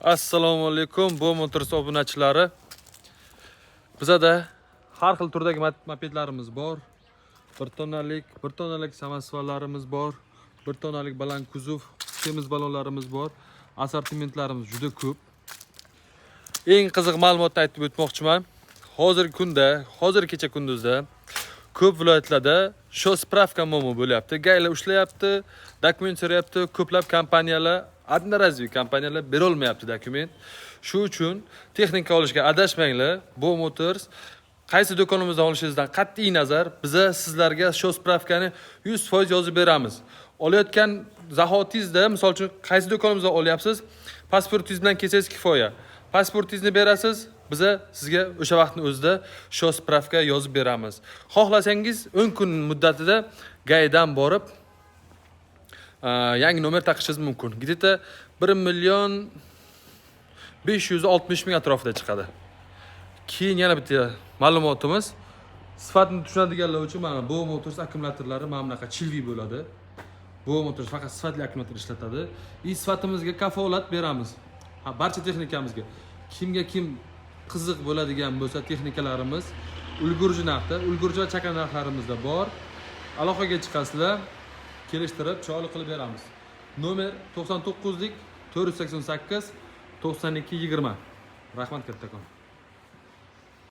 Assalomu alaykum, bu Motors obunachilari. Bizada har xil turdagi mopedlarimiz bor. 1 tonnalik samosyonlarimiz bor. 1 tonnalik baland kuzov semiz balonlarimiz bor. Assortimentlarimiz juda ko'p. Eng qiziq ma'lumotni aytib o'tmoqchiman. Hozir kecha kunduzda ko'p viloyatlarda sho spravka momo bo'lyapti. Gaylar ushlayapti, dokument so'rayapti. Ko'plab kompaniyalar, одноразовый kompaniyalar bera olmayapti dokument. Shu uchun texnika olishga adashmanglar. Bu Motors qaysi do'konimizdan olishingizdan qat'iy nazar, biza sizlarga sho spravkani 100% yozib beramiz. Olayotgan zahotingizda, misol uchun qaysi do'konimizdan olyapsiz, pasportingiz bilan kelsangiz kifoya. Pasportingizni berasiz, biza sizga o'sha vaqtning o'zida sho spravka yozib beramiz. Xohlasangiz 10 kun muddatida gaydan borib yangi nomer taqishingiz mumkin. Где-то 1.560.000 atrofida chiqadi. Keyin yana bitta ma'lumotimiz, sifatni tushunadiganlar uchun mana bu Motors akkumulyatorlari mana bunaqa chilvi bo'ladi. Bu Motors faqat sifatli akkumulyator ishlatadi. Sifatimizga kafolat beramiz. Barcha texnikamizga. Kimga kim qiziq bo'ladigan bo'lsa, texnikalarimiz ulgurji narxda, ulgurji va chaka narxlarimizda bor. Aloqaga chiqasizlar, kelishtirib, chiroyli qilib beramiz. Nomer 99lik 488 92 20. Rahmat kattakon.